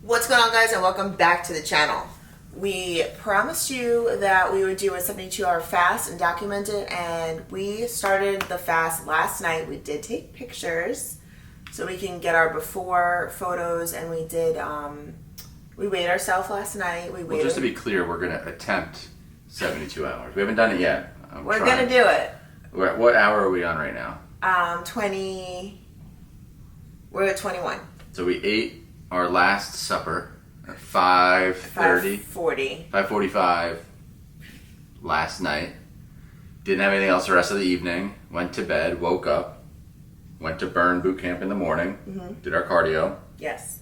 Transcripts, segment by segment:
What's going on, guys, and welcome back to the channel. We promised you that we would do a 72-hour fast and document it, and we started the fast last night. We did take pictures so we can get our before photos, and we did we weighed ourselves last night. Well, just to be clear, we're going to attempt 72 hours. We haven't done it yet. We're going to do it. What hour are we on right now? We're at 21. So we ate our last supper at 5:30. 5:45 last night. Didn't have anything else the rest of the evening. Went to bed, woke up, went to burn boot camp in the morning, did our cardio. Yes.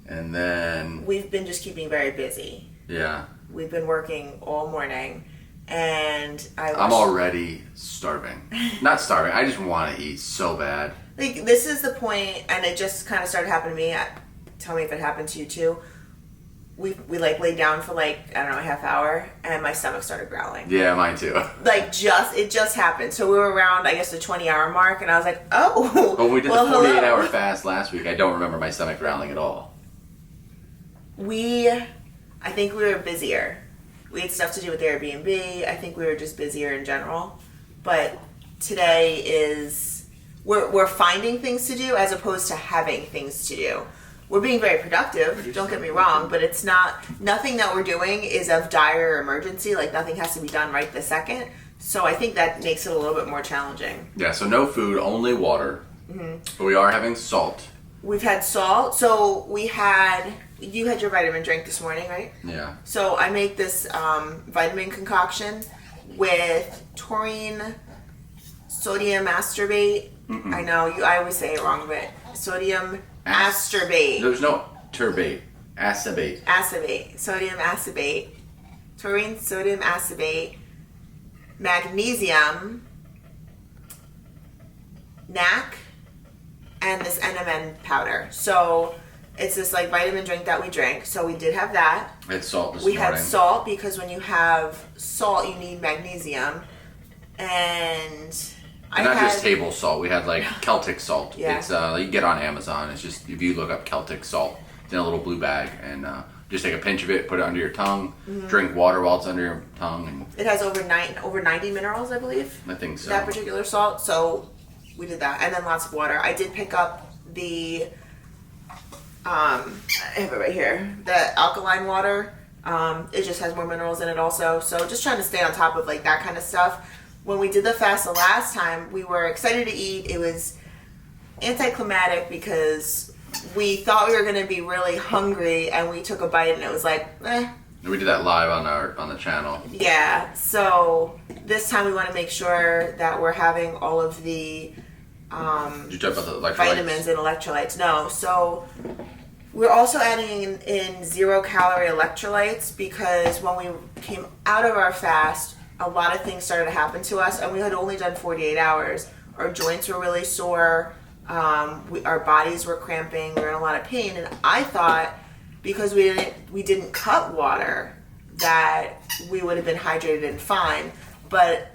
And then... We've been just keeping very busy. Yeah. We've been working all morning, and I'm already starving. Not starving, I just want to eat so bad. Like, this is the point, and it just kind of started happening to me. Tell me if it happened to you too. We like laid down for like, I don't know, a half hour, and my stomach started growling. Yeah, mine too. Like, it just happened. So we were around, I guess, the 20-hour mark, and I was like, oh. But when we did the 48-hour fast last week, I don't remember my stomach growling at all. I think we were busier. We had stuff to do with Airbnb. I think we were just busier in general. But today is... We're finding things to do as opposed to having things to do. We're being very productive, don't get me wrong, but it's nothing that we're doing is of dire emergency. Like, nothing has to be done right this second. So I think that makes it a little bit more challenging. Yeah, so no food, only water. But we are having salt. We've had salt. So you had your vitamin drink this morning, right? Yeah. So I make this vitamin concoction with taurine, sodium ascorbate. I know, I always say it wrong, but sodium ascorbate. There's no turbate. Acebate. Acebate. Sodium acebate. Taurine, sodium acebate. Magnesium. NAC. And this NMN powder. So it's this like vitamin drink that we drink. So we did have that. I had salt this morning. We had salt because when you have salt, you need magnesium. And... Not just table salt. We had like Celtic salt. Yeah. It's you get on Amazon. It's just, if you look up Celtic salt, it's in a little blue bag, and just take a pinch of it, put it under your tongue, drink water while it's under your tongue, and it has over 90 minerals, I believe. I think so. That particular salt. So we did that, and then lots of water. I did pick up the I have it right here. The alkaline water. It just has more minerals in it also. So just trying to stay on top of like that kind of stuff. When we did the fast the last time, we were excited to eat. It was anticlimactic because we thought we were going to be really hungry, and we took a bite, and it was like, eh. We did that live on the channel. Yeah. So this time we want to make sure that we're having all of the Did you talk about the electrolytes? Vitamins and electrolytes. No. So we're also adding in 0-calorie electrolytes because when we came out of our fast, a lot of things started to happen to us, and we had only done 48 hours. Our joints were really sore. Our bodies were cramping. We were in a lot of pain, and I thought because we didn't cut water that we would have been hydrated and fine. But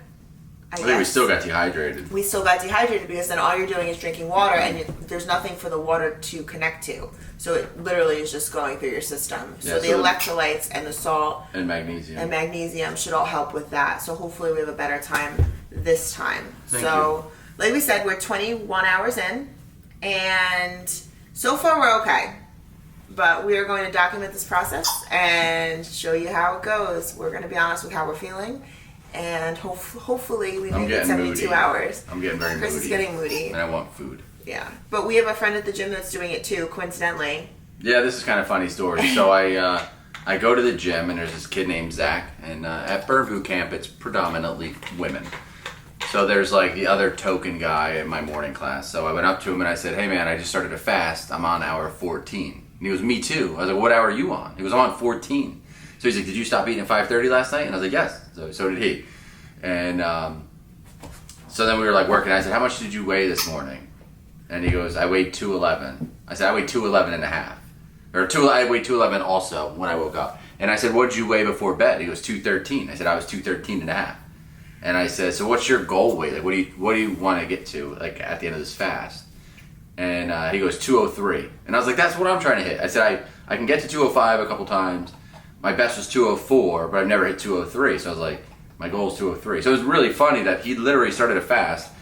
I think we still got dehydrated. We still got dehydrated because then all you're doing is drinking water, and there's nothing for the water to connect to. So it literally is just going through your system. So the electrolytes and the salt and magnesium should all help with that. So hopefully we have a better time this time. Thank you. Like we said, we're 21 hours in, and so far we're okay. But we are going to document this process and show you how it goes. We're going to be honest with how we're feeling, and hopefully we make it 72 hours. I'm getting very moody. Chris is getting moody. And I want food. Yeah. But we have a friend at the gym that's doing it too, coincidentally. Yeah, this is kind of a funny story. So I go to the gym, and there's this kid named Zach, and at Burn Boot Camp, it's predominantly women. So there's like the other token guy in my morning class. So I went up to him and I said, hey man, I just started a fast. I'm on hour 14. And he goes, me too. I was like, what hour are you on? He was on 14. So he's like, did you stop eating at 5:30 last night? And I was like, yes. So did he. And so then we were like working. I said, how much did you weigh this morning? And he goes, I weighed 211. I said, I weighed 211 and a half. I weighed 211 also when I woke up. And I said, what did you weigh before bed? He goes, 213. I said, I was 213 and a half. And I said, so what's your goal weight? Like, what do you want to get to, like, at the end of this fast? And he goes 203. And I was like, that's what I'm trying to hit. I said, I can get to 205 a couple times. My best was 204, but I've never hit 203. So I was like, my goal is 203. So it was really funny that he literally started a fast.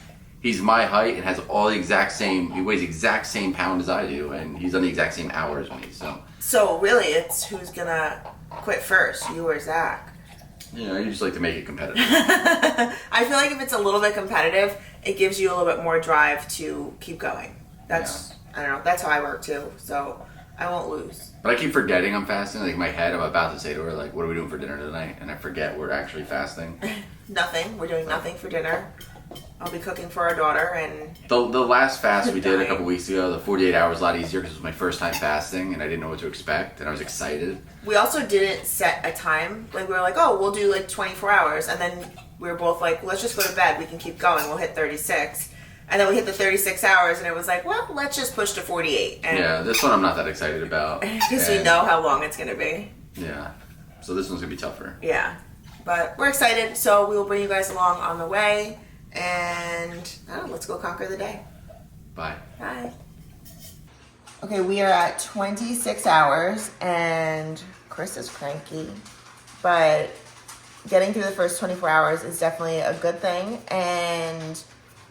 He's my height and has all the exact same, he weighs the exact same pound as I do. And he's on the exact same hours as me. So really, it's who's going to quit first, you or Zach? You just like to make it competitive. I feel like if it's a little bit competitive, it gives you a little bit more drive to keep going. I don't know, that's how I work too, so I won't lose. But I keep forgetting I'm fasting. Like in my head, I'm about to say to her, like, what are we doing for dinner tonight? And I forget we're actually fasting. Nothing. We're doing nothing for dinner. I'll be cooking for our daughter and... The last fast we did a couple weeks ago, the 48 hours was a lot easier because it was my first time fasting and I didn't know what to expect and I was excited. We also didn't set a time. Like, we were like, oh, we'll do like 24 hours. And then we were both like, let's just go to bed. We can keep going. We'll hit 36. And then we hit the 36 hours and it was like, well, let's just push to 48. And yeah, this one I'm not that excited about. Because we know how long it's going to be. Yeah. So this one's going to be tougher. Yeah. But we're excited. So we will bring you guys along on the way. And let's go conquer the day. Bye. Bye. Okay, we are at 26 hours and Chris is cranky. But getting through the first 24 hours is definitely a good thing. And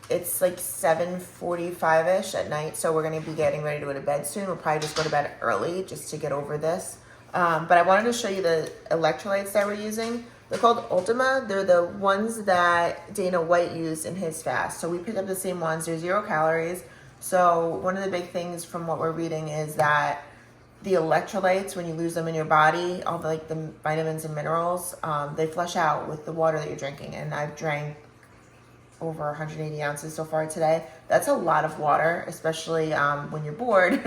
it's like 7:45-ish at night, so we're going to be getting ready to go to bed soon. We'll probably just go to bed early just to get over this. But I wanted to show you the electrolytes that we're using. They're called Ultima. They're the ones that Dana White used in his fast. So we picked up the same ones. They're 0 calories. So one of the big things from what we're reading is that the electrolytes, when you lose them in your body, all the vitamins and minerals, they flush out with the water that you're drinking. And I've drank over 180 ounces so far today. That's a lot of water, especially when you're bored.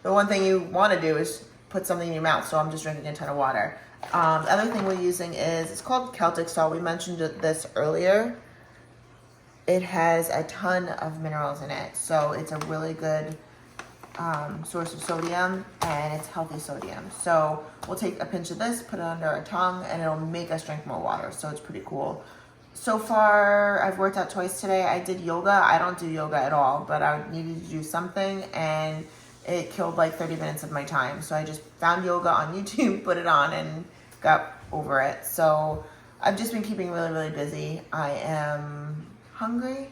The one thing you want to do is put something in your mouth, so I'm just drinking a ton of water. The other thing we're using it's called Celtic salt. We mentioned this earlier. It has a ton of minerals in it, so it's a really good source of sodium, and it's healthy sodium. So we'll take a pinch of this, put it under our tongue, and it'll make us drink more water, so it's pretty cool. So far, I've worked out twice today. I did yoga. I don't do yoga at all, but I needed to do something, and it killed like 30 minutes of my time. So I just found yoga on YouTube, put it on, and got over it. So I've just been keeping really, really busy. I am hungry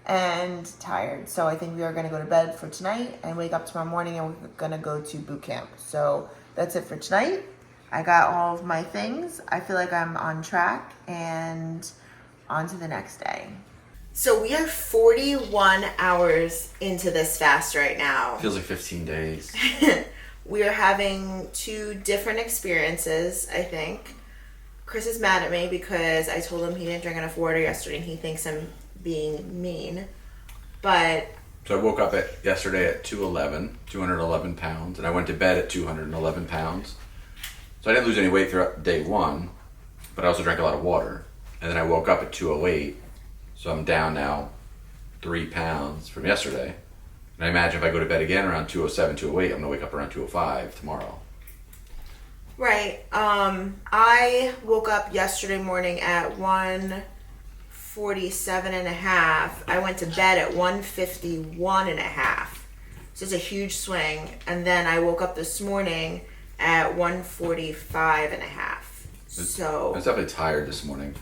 and tired. So I think we are going to go to bed for tonight and wake up tomorrow morning, and we're going to go to boot camp. So that's it for tonight. I got all of my things. I feel like I'm on track, and on to the next day. So we are 41 hours into this fast right now. Feels like 15 days. We are having 2 different experiences, I think. Chris is mad at me because I told him he didn't drink enough water yesterday and he thinks I'm being mean. But so I woke up yesterday at 211 pounds, and I went to bed at 211 pounds. So I didn't lose any weight throughout day 1, but I also drank a lot of water. And then I woke up at 208, so I'm down now 3 pounds from yesterday. And I imagine if I go to bed again around 207, 208, I'm going to wake up around 205 tomorrow. Right. I woke up yesterday morning at 147 and a half. I went to bed at 151 and a half. So it's a huge swing. And then I woke up this morning at 145 and a half. So I was definitely tired this morning.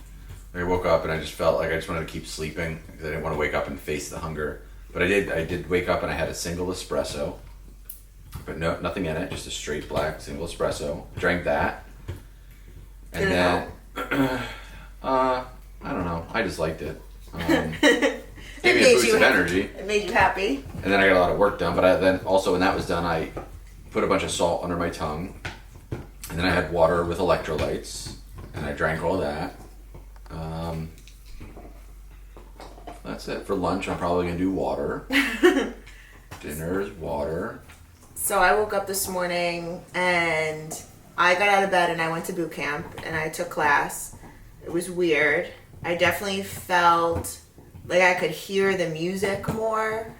I woke up and I just felt like I just wanted to keep sleeping because I didn't want to wake up and face the hunger. But I did wake up and I had a single espresso, but nothing in it, just a straight black single espresso. Drank that, and then I don't know. I just liked it. Gave me a boost of energy. It made you happy. And then I got a lot of work done. But then also when that was done, I put a bunch of salt under my tongue, and then I had water with electrolytes, and I drank all that. That's it. For lunch, I'm probably going to do water. Dinner is water. So I woke up this morning and I got out of bed and I went to boot camp and I took class. It was weird. I definitely felt like I could hear the music more.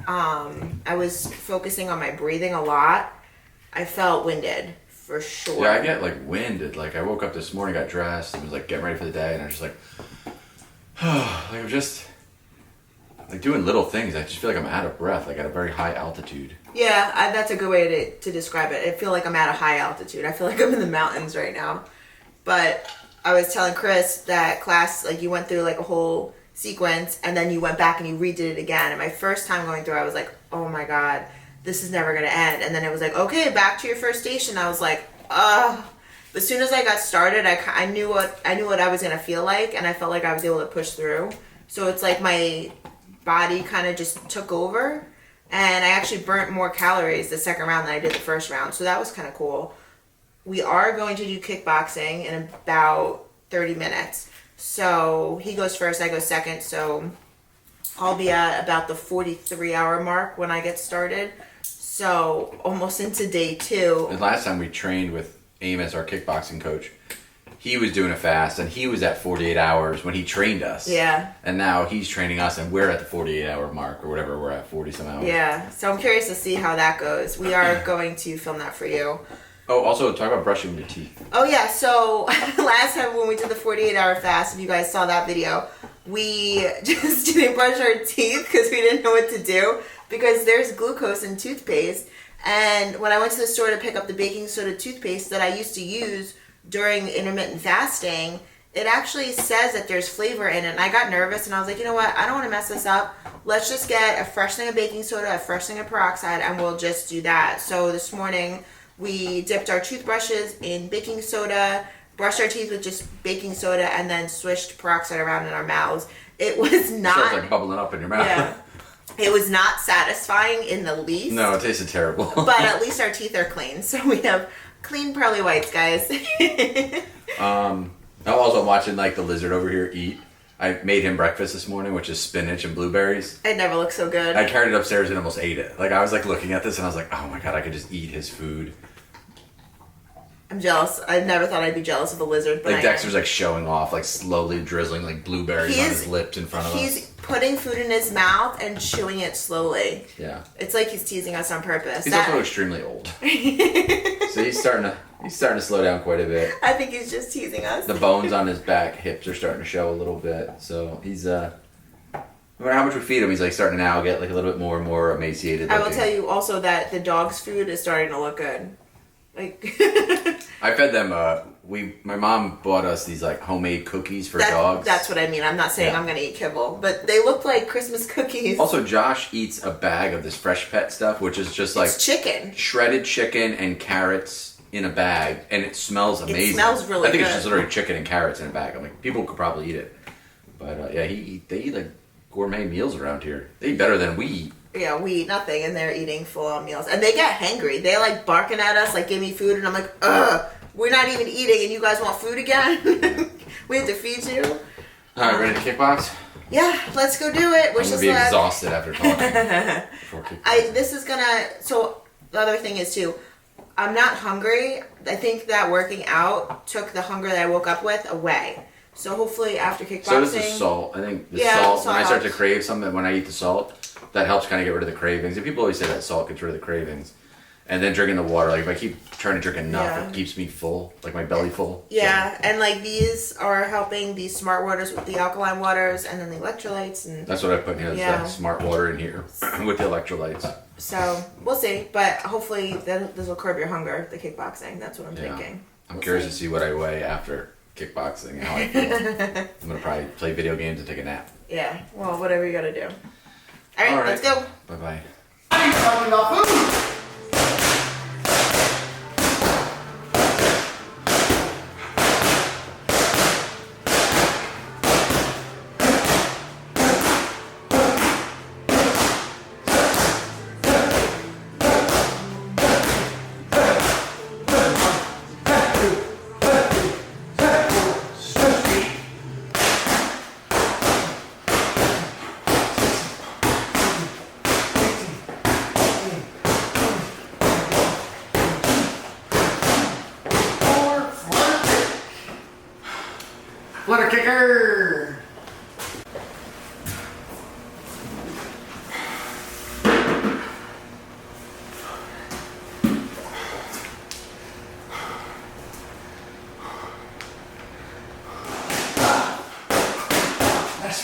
I was focusing on my breathing a lot. I felt winded for sure. Yeah, I get like winded. Like I woke up this morning, got dressed, and was like getting ready for the day, and I was just like, like I'm just like doing little things. I just feel like I'm out of breath, like at a very high altitude. Yeah, that's a good way to describe it. I feel like I'm at a high altitude. I feel like I'm in the mountains right now. But I was telling Chris that class, like you went through like a whole sequence and then you went back and you redid it again. And my first time going through, I was like, oh my God, this is never going to end. And then it was like, okay, back to your first station. I was like, ugh. As soon as I got started, I knew what I was going to feel like, and I felt like I was able to push through. So it's like my body kind of just took over, and I actually burnt more calories the second round than I did the first round. So that was kind of cool. We are going to do kickboxing in about 30 minutes. So he goes first, I go second. So I'll be at about the 43-hour mark when I get started. So almost into day 2. And last time we trained with Amos, our kickboxing coach, he was doing a fast, and he was at 48 hours when he trained us. Yeah. And now he's training us, and we're at the 48-hour mark, or whatever, we're at 40-some hours. Yeah, so I'm curious to see how that goes. We are going to film that for you. Oh, also, talk about brushing your teeth. Oh, yeah, so last time when we did the 48-hour fast, if you guys saw that video, we just didn't brush our teeth because we didn't know what to do, because there's glucose in toothpaste. And when I went to the store to pick up the baking soda toothpaste that I used to use during intermittent fasting, it actually says that there's flavor in it. And I got nervous and I was like, you know what? I don't want to mess this up. Let's just get a fresh thing of baking soda, a fresh thing of peroxide, and we'll just do that. So this morning we dipped our toothbrushes in baking soda, brushed our teeth with just baking soda, and then swished peroxide around in our mouths. It was not... It starts like bubbling up in your mouth. Yeah. It was not satisfying in the least. No, it tasted terrible. But at least our teeth are clean. So we have clean pearly whites, guys. I'm also watching like the lizard over here eat. I made him breakfast this morning, which is spinach and blueberries. It never looks so good. I carried it upstairs and almost ate it. Like I was like looking at this and I was like, oh my God, I could just eat his food. I'm jealous. I never thought I'd be jealous of a lizard. But Like Dexter's like showing off, like slowly drizzling like blueberries on his lips in front of us. He's putting food in his mouth and chewing it slowly. Yeah. It's like he's teasing us on purpose. He's also extremely old. So he's starting to slow down quite a bit. I think he's just teasing us. The bones on his back, hips are starting to show a little bit. So he's no matter how much we feed him, he's like starting to now get like a little bit more and more emaciated. I will tell you also that the dog's food is starting to look good. Like I fed them. My mom bought us these like homemade cookies for dogs. That's what I mean. I'm not saying I'm gonna eat kibble, but they look like Christmas cookies. Also, Josh eats a bag of this Fresh Pet stuff, which is just like it's chicken, shredded chicken and carrots in a bag, and it smells amazing. It smells really good. I think it's just literally chicken and carrots in a bag. I'm like, people could probably eat it, but yeah, they eat like gourmet meals around here. They eat better than we eat. Yeah, we eat nothing, and they're eating full-on meals. And they get hangry. They like barking at us, like, give me food, and I'm like, ugh, we're not even eating, and you guys want food again? We have to feed you. All right, ready to kickbox? Yeah, let's go do it. I'm gonna be exhausted after talking. So the other thing is too, I'm not hungry. I think that working out took the hunger that I woke up with away. So hopefully after kickboxing. So does the salt. I think the salt, when I start to crave something, when I eat the salt, that helps kind of get rid of the cravings. And people always say that salt gets rid of the cravings. And then drinking the water, like if I keep trying to drink enough, it keeps me full, like my belly full. Yeah, and like these are helping, these smart waters with the alkaline waters and then the electrolytes. And that's what I put in here, smart water in here with the electrolytes. So we'll see, but hopefully this will curb your hunger, the kickboxing. That's what I'm thinking. I'm curious to see what I weigh after kickboxing and how I feel. I'm going to probably play video games and take a nap. Yeah, well, whatever you got to do. All right, let's go. Bye-bye. Flutter kicker! That's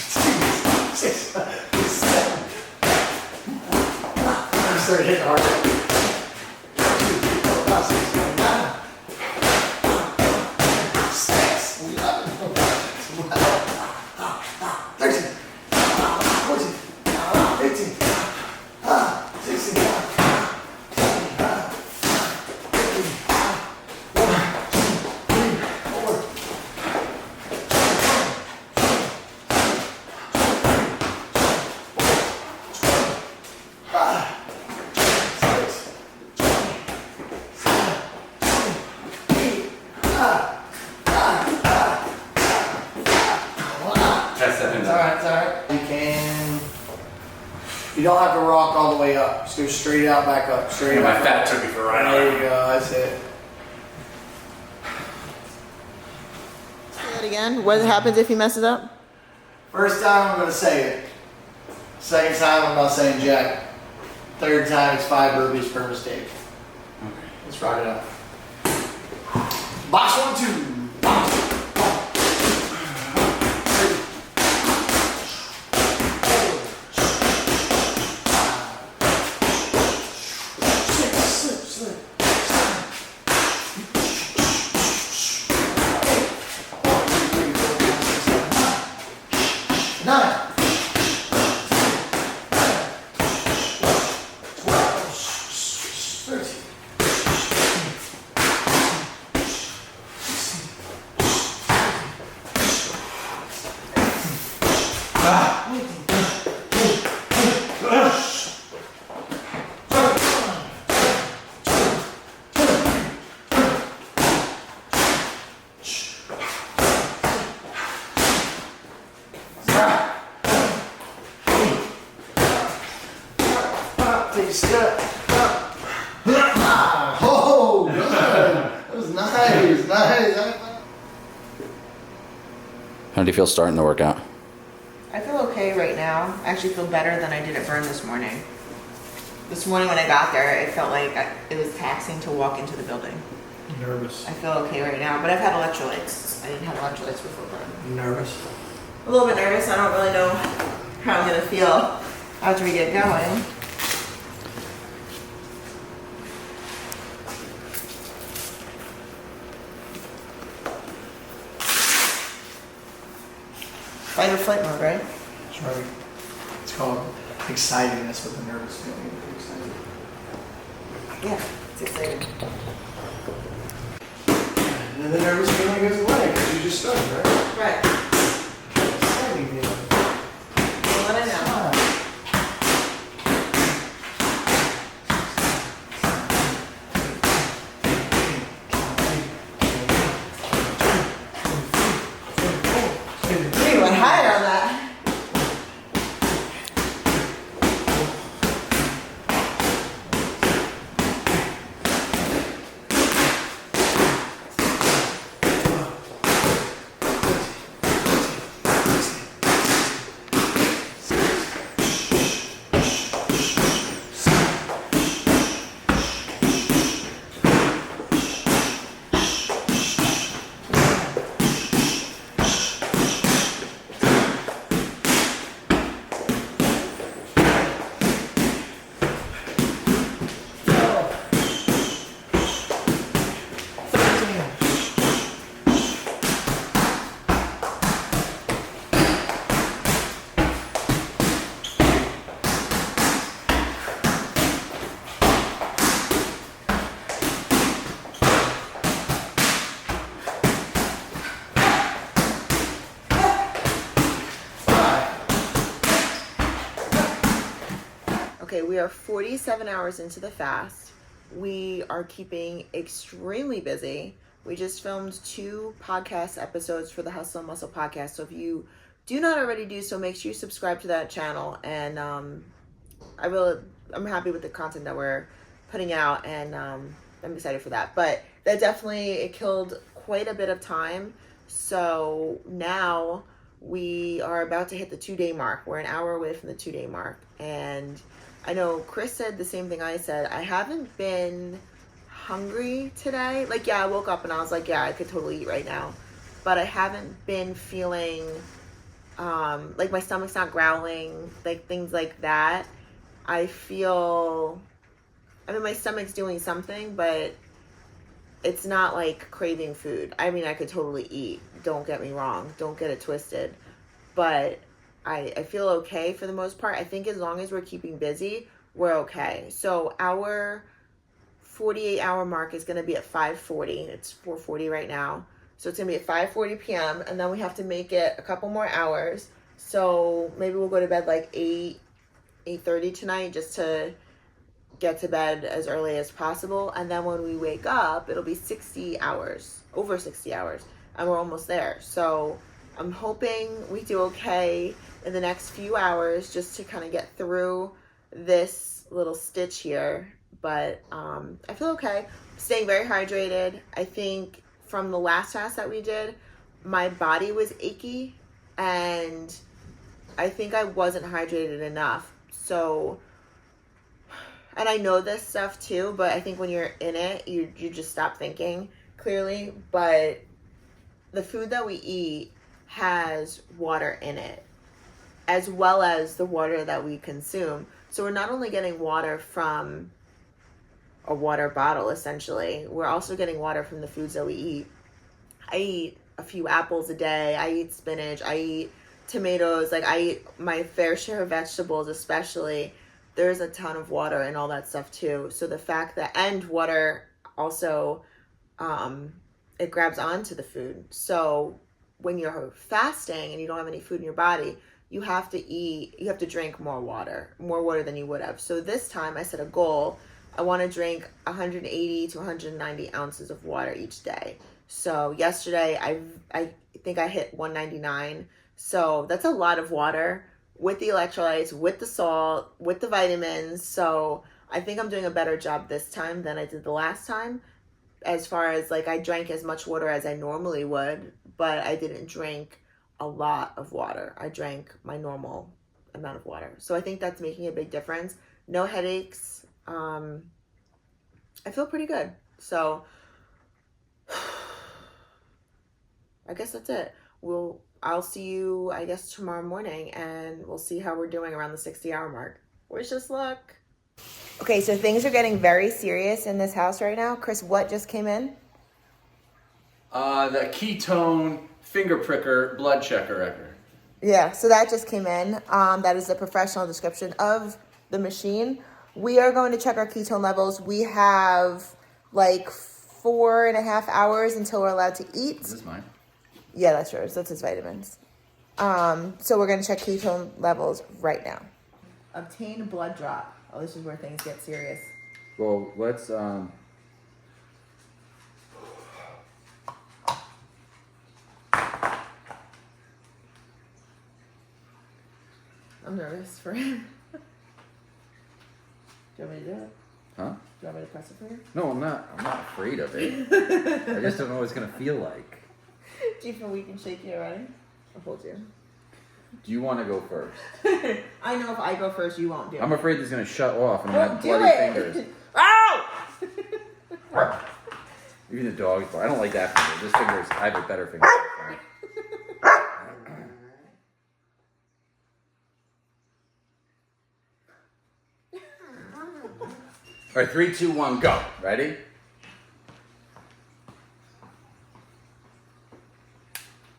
You don't have to rock all the way up. Just go straight out, back up, straight My out. fat took me for a ride. There you go. That's it. Say that again. What happens if he messes up? First time I'm gonna say it. Second time I'm not saying jack. Third time it's 5 burpees per mistake. Okay. Let's rock it out. Box 1, 2. Box. 9. 13. Take a step. Oh, good. That was nice. How do you feel starting the workout? I feel okay right now. I actually feel better than I did at Burn this morning. This morning when I got there, it felt like it was taxing to walk into the building. Nervous. I feel okay right now, but I've had electrolytes. I didn't have electrolytes before Burn. Nervous. A little bit nervous. I don't really know how I'm going to feel after we get going. Fight or flight mode, right? That's right. It's called excitingness with the nervous feeling. Excited. Yeah, it's exciting. And then the nervous feeling goes away because you just started, right? Right. Exciting feeling. Well, let it know. You went higher on that. Okay, we are 47 hours into the fast. We are keeping extremely busy. We just filmed 2 podcast episodes for the Hustle and Muscle podcast. So if you do not already do so, make sure you subscribe to that channel. And I'm happy with the content that we're putting out, and I'm excited for that. But that definitely, it killed quite a bit of time. So now we are about to hit the 2-day mark. We're an hour away from the 2-day mark. And I know Chris said the same thing I said. I haven't been hungry today. Like, yeah, I woke up and I was like, yeah, I could totally eat right now. But I haven't been feeling, like my stomach's not growling, like things like that. I mean, my stomach's doing something, but it's not like craving food. I mean, I could totally eat. Don't get me wrong. Don't get it twisted. But I feel okay for the most part. I think as long as we're keeping busy, we're okay. So our 48-hour mark is going to be at 5:40. It's 4:40 right now. So it's going to be at 5:40 p.m. And then we have to make it a couple more hours. So maybe we'll go to bed like 8:30 tonight just to get to bed as early as possible. And then when we wake up, it'll be 60 hours, over 60 hours. And we're almost there. So I'm hoping we do okay in the next few hours just to kind of get through this little stitch here. But I feel okay. Staying very hydrated. I think from the last fast that we did, my body was achy and I think I wasn't hydrated enough. So, and I know this stuff too, but I think when you're in it, you just stop thinking clearly. But the food that we eat has water in it, as well as the water that we consume. So we're not only getting water from a water bottle, essentially, we're also getting water from the foods that we eat. I eat a few apples a day. I eat spinach. I eat tomatoes. Like, I eat my fair share of vegetables, especially. There's a ton of water and all that stuff too. So the fact that, and water also, it grabs onto the food. So when you're fasting and you don't have any food in your body, you have to drink more water than you would have. So this time I set a goal. I want to drink 180 to 190 ounces of water each day. So yesterday I think I hit 199. So that's a lot of water with the electrolytes, with the salt, with the vitamins. So I think I'm doing a better job this time than I did the last time. As far as like, I drank as much water as I normally would, but I didn't drink a lot of water. I drank my normal amount of water. So I think that's making a big difference. No headaches. I feel pretty good. So I guess that's it. I'll see you, I guess, tomorrow morning, and we'll see how we're doing around the 60-hour mark. Wish us luck. Okay, so things are getting very serious in this house right now. Chris, what just came in? The ketone finger pricker blood checker record. Yeah, so that just came in. That is the professional description of the machine. We are going to check our ketone levels. We have like 4.5 hours until we're allowed to eat. Is this mine? Yeah, that's yours. That's his vitamins. So we're going to check ketone levels right now. Obtain blood drop. Oh, this is where things get serious. Well, let's I'm nervous for him. Do you want me to do it? Huh? Do you want me to press it for you? No, I'm not afraid of it. I just don't know what it's gonna feel like. Do you feel weak and shaky already? I'll hold you. Do you want to go first? I know if I go first, you won't do it. I'm afraid it's gonna shut off and I Don't have do bloody it. fingers. Ow! Even the dog's bark. I don't like that finger. This finger's. I have a better finger. All right, 3, 2, 1, go. Ready?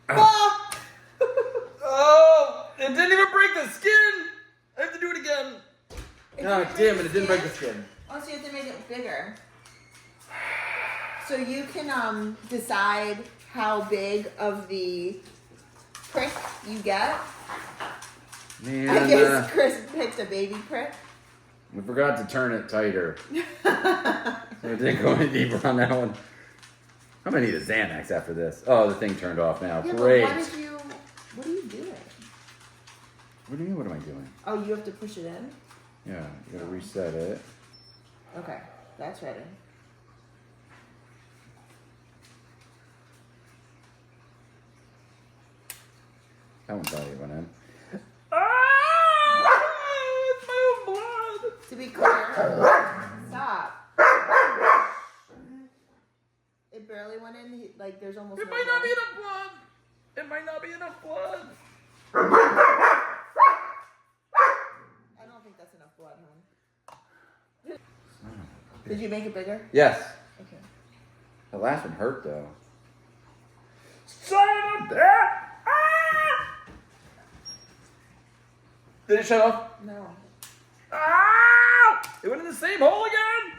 Ah! Oh, it didn't even break the skin. I have to do it again. God damn it! It didn't break the skin. Oh, so you have to make it bigger. So you can decide how big of the prick you get. Man, I guess Chris picked a baby prick. we forgot to turn it tighter. So it didn't go any deeper on that one. I'm gonna need a Xanax after this. Oh, the thing turned off now. Yeah, Great. But what are you doing? What do you mean? What am I doing? Oh, you have to push it in? Yeah, you gotta reset it. Okay, that's ready. That one probably went in. It's my own blood. To be clear, stop. It barely went in. Like there's almost. It might not be enough blood. It might not be enough blood. I don't think that's enough blood, hon. Did you make it bigger? Yes. Okay. The last one hurt though. Son of a bitch! Ah! Did it shut off? No. Ah! It went in the same hole again?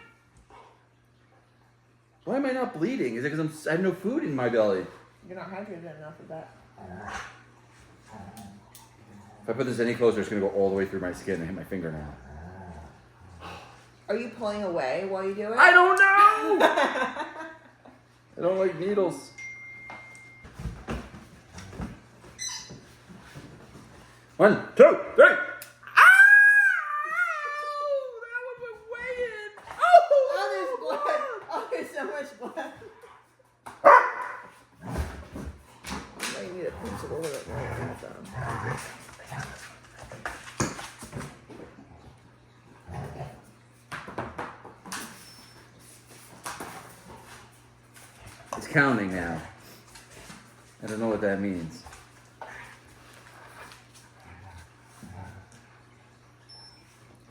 Why am I not bleeding? Is it because I have no food in my belly? You're not hydrated enough of that. If I put this any closer, it's going to go all the way through my skin and hit my fingernail. Are you pulling away while you do it? I don't know! I don't like needles. One, two, three. Ow! That was a weigh-in. Oh, there's blood. Oh, there's so much blood. I need to pinch it a little bit more. It's counting now. I don't know what that means.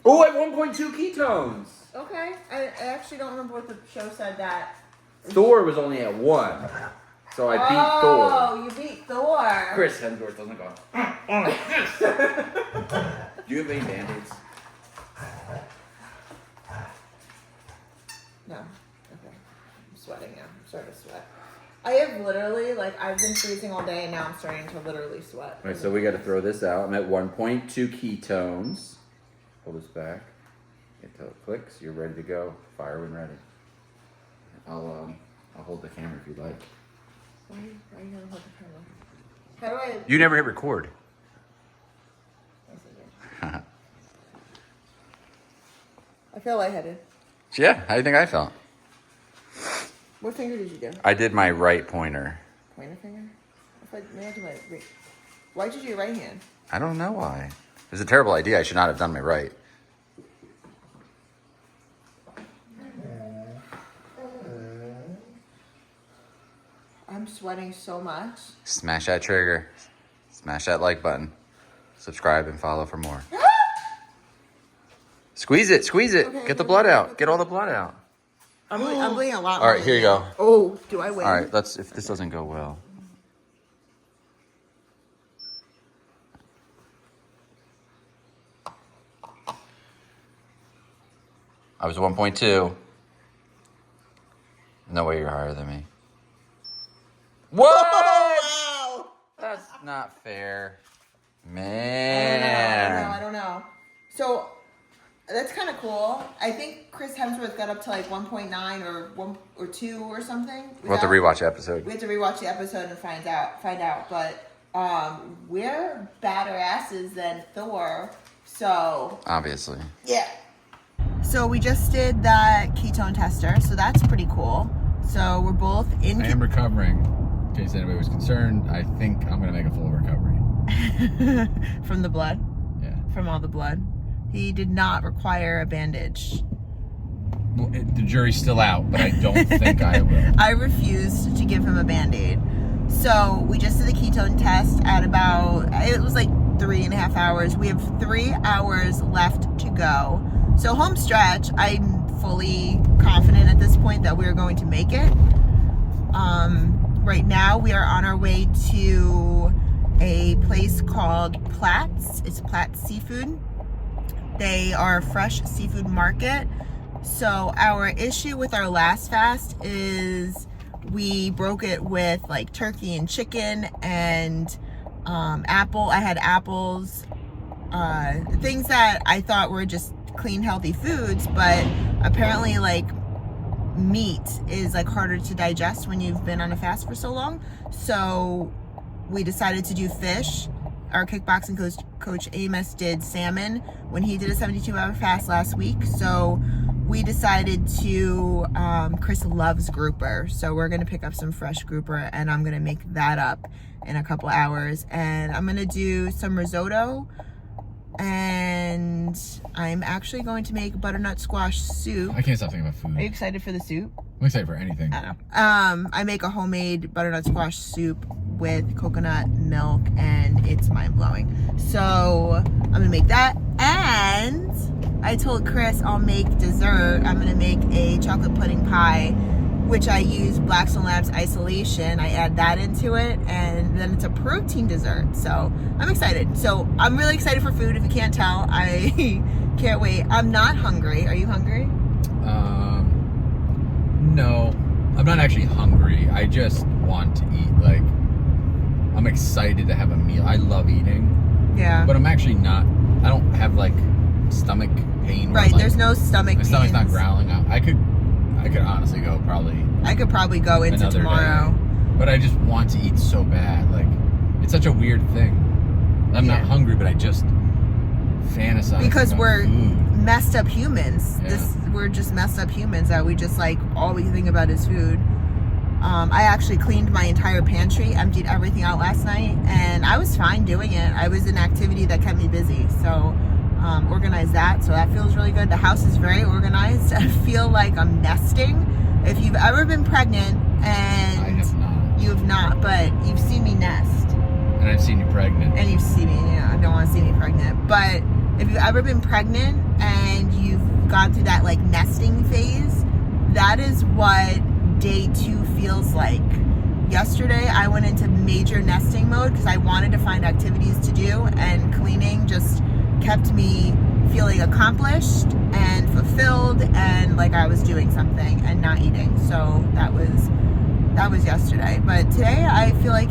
Oh, at 1.2 ketones. Okay. I actually don't remember what the show said that. Thor was only at 1. So I beat Thor. Oh, you beat Thor. Chris Hemsworth doesn't go. Do you have any band-aids? No. Okay. I'm sweating now. I'm starting to sweat. I have literally, I've been freezing all day and now I'm starting to literally sweat. All right, so we got to throw this out. I'm at 1.2 ketones. Pull this back. Until it clicks. You're ready to go. Fire when ready. I'll hold the camera if you'd like. Why are you going to hold the camera? How do I... You never hit record. Yes, I did. I feel lightheaded. Yeah, how do you think I felt? What finger did you do? I did my right pointer. Pointer finger? Maybe I do my right. Why'd you do your right hand? I don't know why. It was a terrible idea. I should not have done my right. I'm sweating so much. Smash that trigger. Smash that like button. Subscribe and follow for more. Squeeze it. Squeeze it. Okay, Get the blood out. Get all the blood out. I'm bleeding a lot. All right, here you go. Oh, do I win? All right, let's. If this doesn't go well. I was 1.2. No way you're higher than me. What? Oh, wow. That's not fair. Man. I don't know. So that's kind of cool. I think Chris Hemsworth got up to 1.9 or 1 or 2 or something. We'll have to rewatch the episode. We have to rewatch the episode and find out. But we're badder asses than Thor. So Obviously. yeah. So we just did that ketone tester. So that's pretty cool. So we're both in. I am recovering. In case anybody was concerned, I think I'm going to make a full recovery. From the blood. Yeah. From all the blood. He did not require a bandage. Well, the jury's still out, but I don't think I will. I refused to give him a Band-Aid. So we just did the ketone test at about, it was 3.5 hours. We have 3 hours left to go. So home stretch, I'm fully confident at this point that we're going to make it. Right now we are on our way to a place called Platt's. It's Platt's Seafood. They are a fresh seafood market. So our issue with our last fast is we broke it with turkey and chicken and apple. I had apples, things that I thought were just clean, healthy foods, but apparently meat is harder to digest when you've been on a fast for so long. So we decided to do fish. Our kickboxing coach Amos did salmon when he did a 72-hour fast last week. So we decided to, Chris loves grouper. So we're going to pick up some fresh grouper and I'm going to make that up in a couple hours. And I'm going to do some risotto. And I'm actually going to make butternut squash soup. I can't stop thinking about food. Are you excited for the soup? I'm excited for anything. I don't know. I make a homemade butternut squash soup with coconut milk and it's mind-blowing. So I'm gonna make that, and I told Chris I'll make dessert. I'm gonna make a chocolate pudding pie which I use Blackstone Labs Isolation. I add that into it, and then it's a protein dessert. So I'm excited. So I'm really excited for food. If you can't tell, I can't wait. I'm not hungry. Are you hungry? No, I'm not actually hungry. I just want to eat. Like, I'm excited to have a meal. I love eating. Yeah. But I'm actually not. I don't have like stomach pain. Right. Like, there's no stomach pain. My stomach's not growling. I could honestly go probably. I could probably go into tomorrow. Day. But I just want to eat so bad. Like, it's such a weird thing. I'm not hungry, but I just fantasize because about we're food. Messed up humans. Yeah. We're just messed up humans that we just like all we think about is food. I actually cleaned my entire pantry, emptied everything out last night, and I was fine doing it. I was an activity that kept me busy, so organized that. So that feels really good. The house is very organized. I feel like I'm nesting. If you've ever been pregnant and I have not. You have not, but you've seen me nest. And I've seen you pregnant. And you've seen me, I don't want to see me pregnant. But if you've ever been pregnant and you've gone through that like nesting phase, that is what day 2 feels like. Yesterday, I went into major nesting mode because I wanted to find activities to do, and cleaning just kept me feeling accomplished and fulfilled and like I was doing something and not eating. So that was yesterday. But today I feel like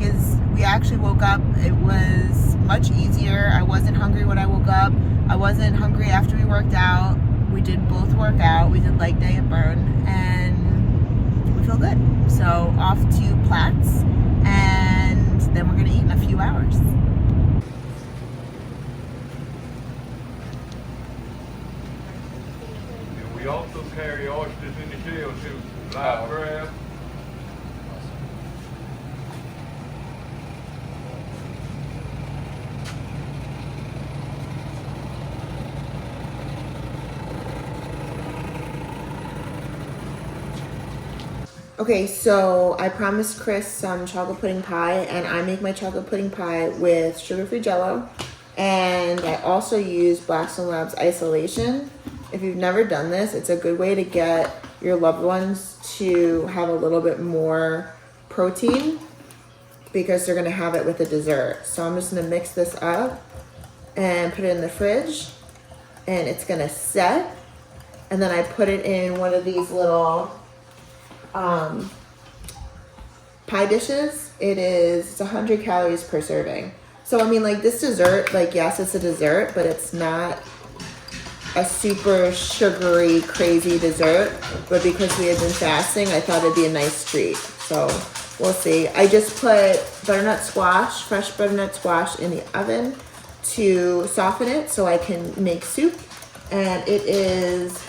we actually woke up, it was much easier. I wasn't hungry when I woke up. I wasn't hungry after we worked out. We did both work out. We did leg day at Burn, and we feel good. So off to Platts, and then we're gonna eat in a few hours. And we also carry oysters in the shell too, live crab. Okay, so I promised Chris some chocolate pudding pie, and I make my chocolate pudding pie with sugar-free Jell-O, and I also use Blackstone Labs Isolation. If you've never done this, it's a good way to get your loved ones to have a little bit more protein because they're gonna have it with a dessert. So I'm just gonna mix this up and put it in the fridge, and it's gonna set, and then I put it in one of these little pie dishes. It's 100 calories per serving. So I mean, like, this dessert, like, yes, it's a dessert, but it's not a super sugary, crazy dessert. But because we had been fasting, I thought it'd be a nice treat. So we'll see. I just put butternut squash, fresh butternut squash, in the oven to soften it so I can make soup. And it is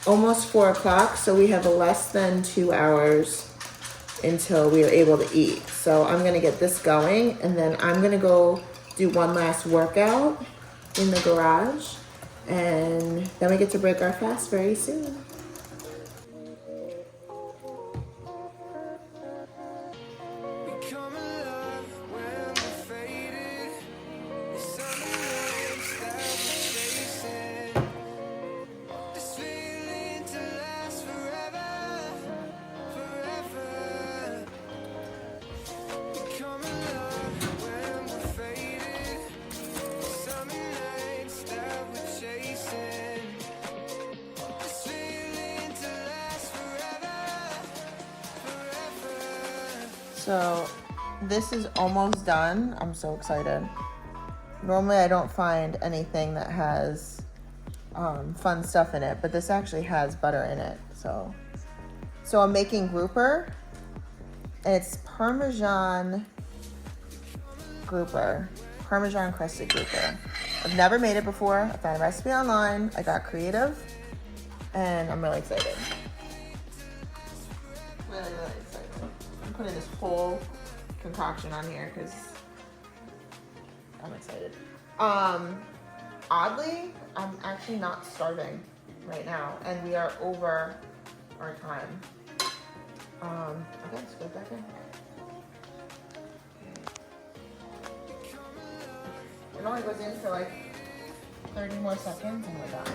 almost 4 o'clock, so we have less than 2 hours until we are able to eat. So I'm gonna get this going, and then I'm gonna go do one last workout in the garage, and then we get to break our fast very soon. So this is almost done. I'm so excited. Normally I don't find anything that has fun stuff in it, but this actually has butter in it. So I'm making grouper, and it's Parmesan grouper, Parmesan crusted grouper. I've never made it before. I found a recipe online. I got creative, and I'm really excited. Really excited. I'm putting this whole concoction on here because I'm excited. Oddly, I'm actually not starving right now, and we are over our time. Okay, let's go back in. It only goes in for like 30 more seconds, and we're done.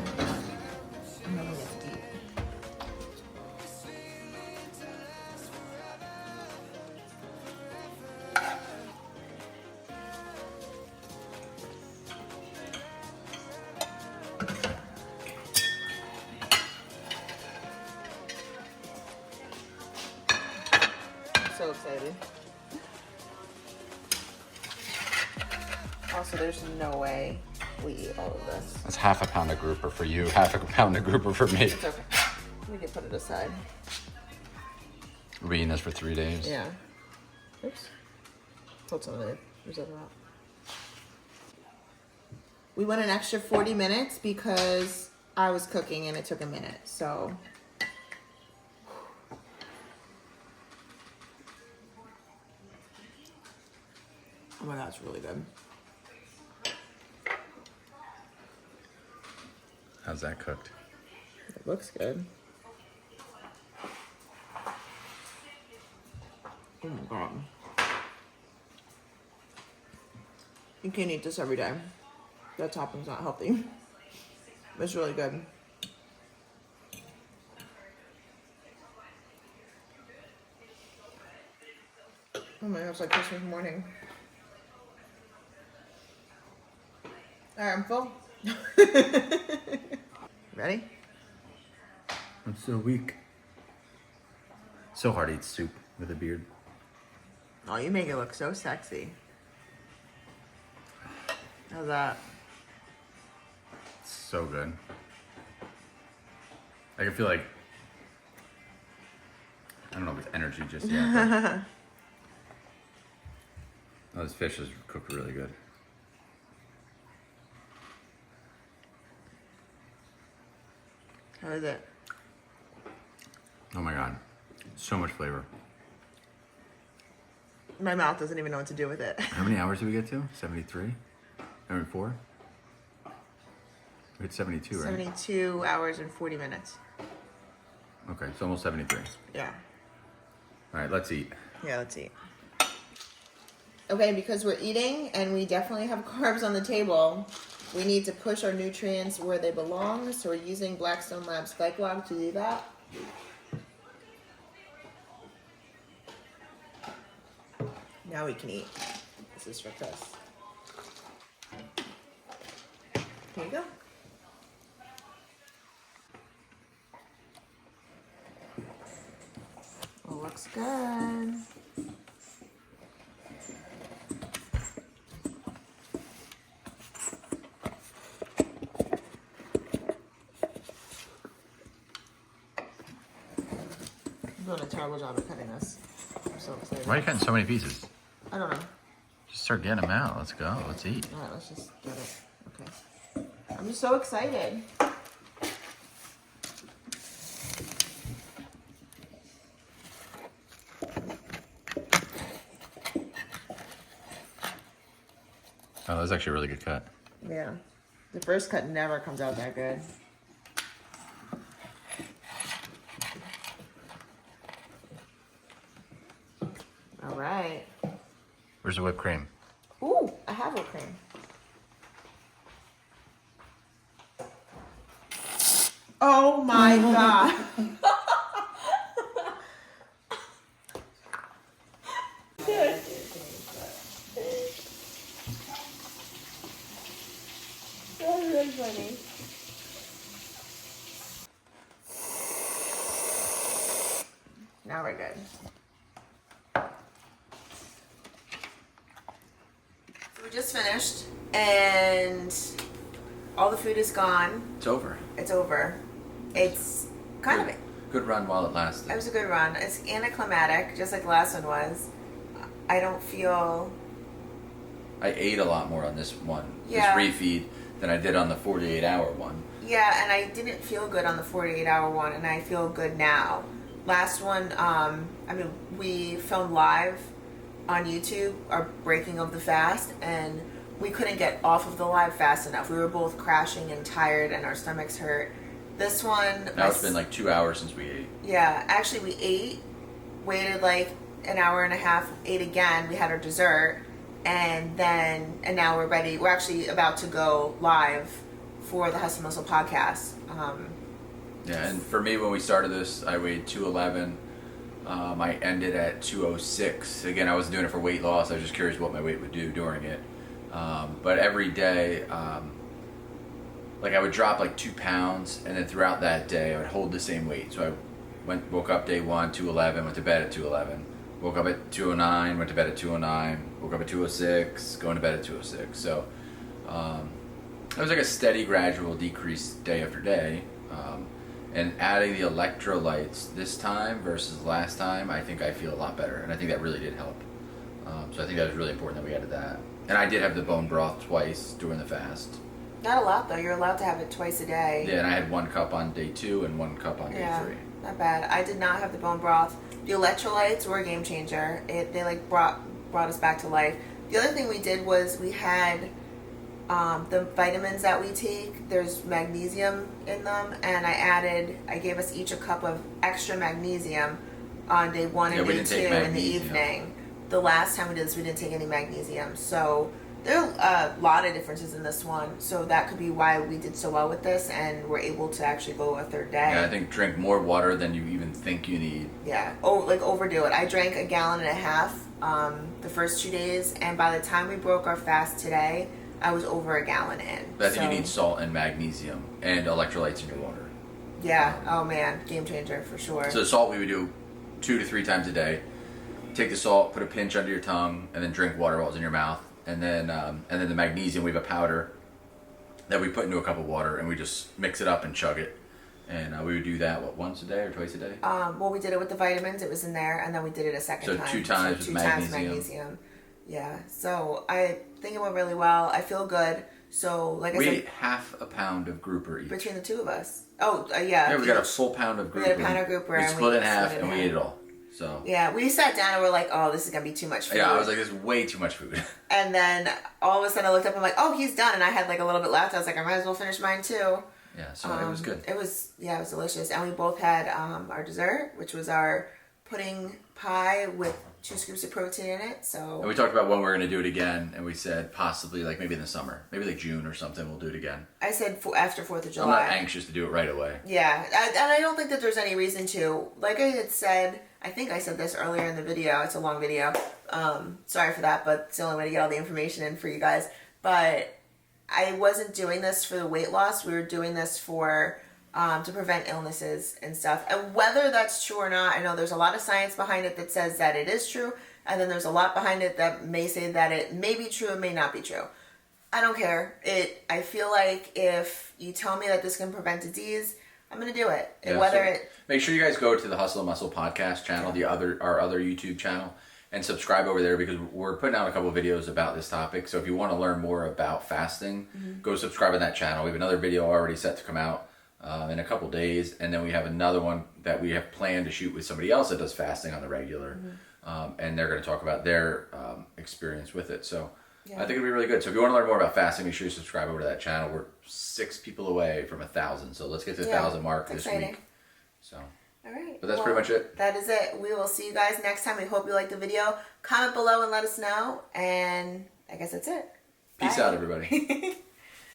And then we have to eat. so excited. Also, there's no way we eat all of this. That's half a pound of grouper for you, half a pound of grouper for me. It's okay. We can put it aside. We're eating this for 3 days. Yeah. Oops. Hold some of it. There's other out. We went an extra 40 minutes because I was cooking and it took a minute, so. Oh my god, it's really good. How's that cooked? It looks good. Oh my god. You can't eat this every day. That topping's not healthy. It's really good. Oh my god, it's like Christmas morning. Alright, I'm full. Ready? I'm so weak. So hard to eat soup with a beard. Oh, you make it look so sexy. How's that? It's so good. I feel like, I don't know if it's energy just yet. But oh, this fish is cooked really good. How is it? Oh my god. So much flavor. My mouth doesn't even know what to do with it. How many hours did we get to? 73? 74? We hit 72, right? 72 hours and 40 minutes. Okay, it's almost 73. Yeah. All right, let's eat. Yeah, let's eat. Okay, because we're eating and we definitely have carbs on the table, we need to push our nutrients where they belong. So we're using Blackstone Labs Glycolog to do that. Now we can eat. This is for Chris. Here you go. Oh, looks good. I'm doing a terrible job of cutting this. I'm so excited. Why are you cutting so many pieces? I don't know. Just start getting them out. Let's go. Let's eat. All right, let's just get it. Okay. I'm just so excited. Oh, that's actually a really good cut. Yeah. The first cut never comes out that good. All right. Where's the whipped cream? Ooh, I have whipped cream. Oh my god. That's really funny. Now we're good. So we just finished and all the food is gone. It's over. It's over. It's kind of, Good run while it lasted. it was a good run. It's anticlimactic, just like the last one was. I don't feel, I ate a lot more on this one, Yeah. this refeed, than I did on the 48-hour one. yeah, and I didn't feel good on the 48-hour one, and I feel good now. Last one, I mean, we filmed live on YouTube, our breaking of the fast, and we couldn't get off of the live fast enough. We were both crashing and tired, and our stomachs hurt. This one, Now it's been like 2 hours since we ate. yeah, actually we ate, waited like an hour and a half, ate again, we had our dessert, and now we're ready. We're actually about to go live for the Hustle Muscle podcast. Yeah, and for me, when we started this, I weighed 211. I ended at 206. Again, I wasn't doing it for weight loss. I was just curious what my weight would do during it. But every day, like I would drop like 2 pounds, and then throughout that day, I would hold the same weight. So I woke up day one, 211, went to bed at 211, woke up at 2:09, went to bed at 2:09, woke up at 2:06, going to bed at 2:06. So it was like a steady, gradual decrease day after day. And adding the electrolytes this time versus last time, I think I feel a lot better, and I think that really did help. So I think that was really important that we added that. And I did have the bone broth twice during the fast. Not a lot though. You're allowed to have it twice a day. Yeah, and I had 1 cup on day 2 and 1 cup on day 3. Not bad. I did not have the bone broth. The electrolytes were a game changer. They like brought us back to life. The other thing we did was we had the vitamins that we take. There's magnesium in them, and I gave us each a cup of extra magnesium on day 1 and day 2 in the evening. The last time we did this, we didn't take any magnesium. So there are a lot of differences in this one. So that could be why we did so well with this, and we're able to actually go a third day. Yeah, I think drink more water than you even think you need. Yeah, overdo it. I drank 1.5 gallons the first 2 days, and by the time we broke our fast today, I was over 1 gallon in. But I think you need salt and magnesium and electrolytes in your water. Yeah. Oh man, game changer for sure. So the salt we would do 2 to 3 times a day. Take the salt, put a pinch under your tongue, and then drink water while it's in your mouth. And then the magnesium, we have a powder that we put into a cup of water, and we just mix it up and chug it. And we would do that once a day or twice a day. Well, we did it with the vitamins. It was in there, and then we did it a second time. So 2 times with magnesium. Yeah. So I think it went really well. I feel good. So like we I ate said, half a pound of grouper each. between the two of us. Oh yeah. Yeah, we got a full pound of grouper. We had a pound of grouper. We and split it in half split and we ate it all. So yeah, we sat down and we're like, oh, this is gonna be too much food. yeah, I was like, this is way too much food. And then all of a sudden I looked up and I'm like, oh, he's done. And I had like a little bit left. I was like, I might as well finish mine too. Yeah, so it was good. It was delicious. And we both had our dessert, which was our pudding pie with 2 scoops of protein in it. So And we talked about when we were going to do it again, and we said possibly like maybe in the summer, maybe like June or something, we'll do it again. I said after 4th of July. I'm not anxious to do it right away. Yeah, and I don't think that there's any reason to. Like I had said, I think I said this earlier in the video. It's a long video. Sorry for that, but it's the only way to get all the information in for you guys. But I wasn't doing this for the weight loss. We were doing this for to prevent illnesses and stuff. And whether that's true or not, I know there's a lot of science behind it that says that it is true, and then there's a lot behind it that may say that it may be true, it may not be true. I don't care. I feel like if you tell me that this can prevent disease, I'm gonna do it. Yeah, make sure you guys go to the Hustle and Muscle podcast channel, our other YouTube channel, and subscribe over there because we're putting out a couple of videos about this topic. So if you want to learn more about fasting, go subscribe on that channel. We have another video already set to come out in a couple days, and then we have another one that we have planned to shoot with somebody else that does fasting on the regular, and they're going to talk about their experience with it. So I think it'll be really good. So if you want to learn more about fasting, make sure you subscribe over to that channel. We're 6 people away from 1,000, so let's get to the 1,000 mark this week. So. All right. But that's pretty much it. That is it. We will see you guys next time. We hope you liked the video. Comment below and let us know. And I guess that's it. Peace Bye. out, everybody.